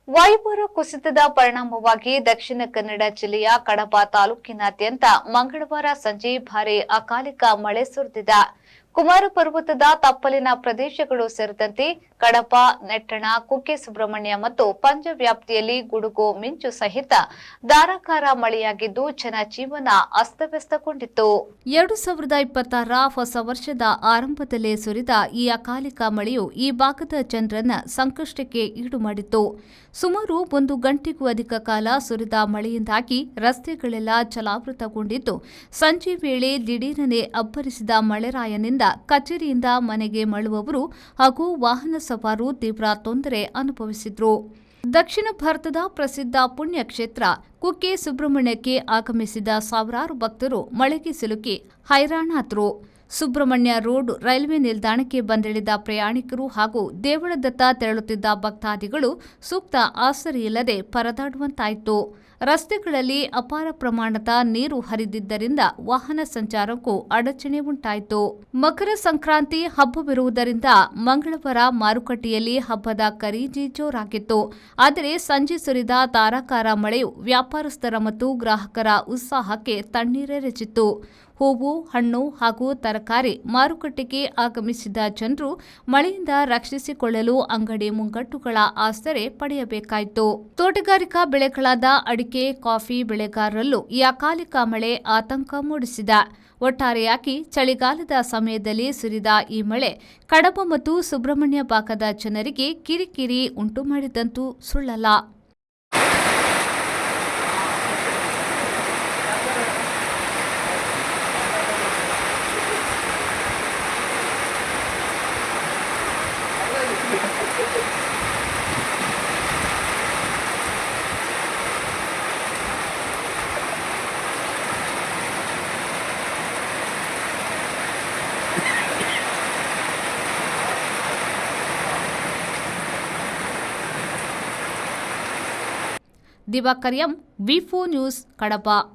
ವಾಯುಭಾರ ಕುಸಿತದ ಪರಿಣಾಮವಾಗಿ ದಕ್ಷಿಣ ಕನ್ನಡ ಜಿಲ್ಲೆಯ ಕಡಬ ತಾಲೂಕಿನಾದ್ಯಂತ ಮಂಗಳವಾರ ಸಂಜೆ ಭಾರೀ ಅಕಾಲಿಕ ಮಳೆ ಸುರಿದಿದೆ. ಕುಮಾರ ಪರ್ವತದ ತಪ್ಪಲಿನ ಪ್ರದೇಶಗಳು ಸೇರಿದಂತೆ ಕಡಪ, ನೆಟ್ಟಣ, ಕುಕ್ಕೆ ಸುಬ್ರಹ್ಮಣ್ಯ ಮತ್ತು ಪಂಜ ವ್ಯಾಪ್ತಿಯಲ್ಲಿ ಗುಡುಗು ಮಿಂಚು ಸಹಿತ ಧಾರಾಕಾರ ಮಳೆಯಾಗಿದ್ದು ಜನಜೀವನ ಅಸ್ತವ್ಯಸ್ತಗೊಂಡಿತ್ತು. 2026ರ ಹೊಸ ವರ್ಷದ ಆರಂಭದಲ್ಲೇ ಸುರಿದ ಈ ಅಕಾಲಿಕ ಮಳೆಯು ಈ ಭಾಗದ ಜನರನ್ನ ಸಂಕಷ್ಟಕ್ಕೆ ಈಡು ಮಾಡಿತ್ತು. ಸುಮಾರು 1 ಗಂಟೆಗೂ ಅಧಿಕ ಕಾಲ ಸುರಿದ ಮಳೆಯಿಂದಾಗಿ ರಸ್ತೆಗಳೆಲ್ಲ ಜಲಾವೃತಗೊಂಡಿದ್ದು, ಸಂಜೆ ವೇಳೆ ದಿಢೀರನೆ ಅಬ್ಬರಿಸಿದ ಮಳೆರಾಯನಿಂದ ಕಚೇರಿಯಿಂದ ಮನೆಗೆ ಮರಳುವವರು ಹಾಗೂ ವಾಹನ ಸವಾರರು ತೀವ್ರ ತೊಂದರೆ ಅನುಭವಿಸಿದ್ರು. ದಕ್ಷಿಣ ಭಾರತದ ಪ್ರಸಿದ್ಧ ಪುಣ್ಯಕ್ಷೇತ್ರ ಕುಕ್ಕೆ ಸುಬ್ರಹ್ಮಣ್ಯಕ್ಕೆ ಆಗಮಿಸಿದ ಸಾವಿರಾರು ಭಕ್ತರು ಮಳೆಗೆ ಸಿಲುಕಿ ಹೈರಾಣಾದ್ರು. ಸುಬ್ರಹ್ಮಣ್ಯ ರೋಡ್ ರೈಲ್ವೆ ನಿಲ್ದಾಣಕ್ಕೆ ಬಂದಿಳಿದ ಪ್ರಯಾಣಿಕರು ಹಾಗೂ ದೇವಳದತ್ತ ತೆರಳುತ್ತಿದ್ದ ಭಕ್ತಾದಿಗಳು ಸೂಕ್ತ ಆಸರೆಯಿಲ್ಲದೆ ಪರದಾಡುವಂತಾಯಿತು. ರಸ್ತೆಗಳಲ್ಲಿ ಅಪಾರ ಪ್ರಮಾಣದ ನೀರು ಹರಿದಿದ್ದರಿಂದ ವಾಹನ ಸಂಚಾರಕ್ಕೂ ಅಡಚಣೆ ಉಂಟಾಯಿತು. ಮಕರ ಸಂಕ್ರಾಂತಿ ಹಬ್ಬವಿರುವುದರಿಂದ ಮಂಗಳವಾರ ಮಾರುಕಟ್ಟೆಯಲ್ಲಿ ಹಬ್ಬದ ಖರೀದಿ ಜೋರಾಗಿತ್ತು. ಆದರೆ ಸಂಜೆ ಸುರಿದ ಧಾರಾಕಾರ ಮಳೆಯು ವ್ಯಾಪಾರಸ್ಥರ ಮತ್ತು ಗ್ರಾಹಕರ ಉತ್ಸಾಹಕ್ಕೆ ತಣ್ಣೀರೆರಚಿತ್ತು. ಹೂವು, ಹಣ್ಣು ಹಾಗೂ ತರಕಾರಿ ಮಾರುಕಟ್ಟೆಗೆ ಆಗಮಿಸಿದ ಜನರು ಮಳೆಯಿಂದ ರಕ್ಷಿಸಿಕೊಳ್ಳಲು ಅಂಗಡಿ ಮುಂಗಟ್ಟುಗಳ ಆಸರೆ ಪಡೆಯಬೇಕಾಯಿತು. ತೋಟಗಾರಿಕಾ ಬೆಳೆಗಳಾದ ಅಡಿಕೆ, ಕಾಫಿ ಬೆಳೆಗಾರರಲ್ಲೂ ಈ ಅಕಾಲಿಕ ಮಳೆ ಆತಂಕ ಮೂಡಿಸಿದೆ. ಒಟ್ಟಾರೆಯಾಗಿ ಚಳಿಗಾಲದ ಸಮಯದಲ್ಲಿ ಸುರಿದ ಈ ಮಳೆ ಕಡಬ ಮತ್ತು ಸುಬ್ರಹ್ಮಣ್ಯ ಭಾಗದ ಜನರಿಗೆ ಕಿರಿಕಿರಿ ಉಂಟು ಮಾಡಿದಂತೂ ಸುಳ್ಳಲ್ಲ. ದಿವಾಕರ್ ಎಂ, ವಿ4 ನ್ಯೂಸ್, ಕಡಬ.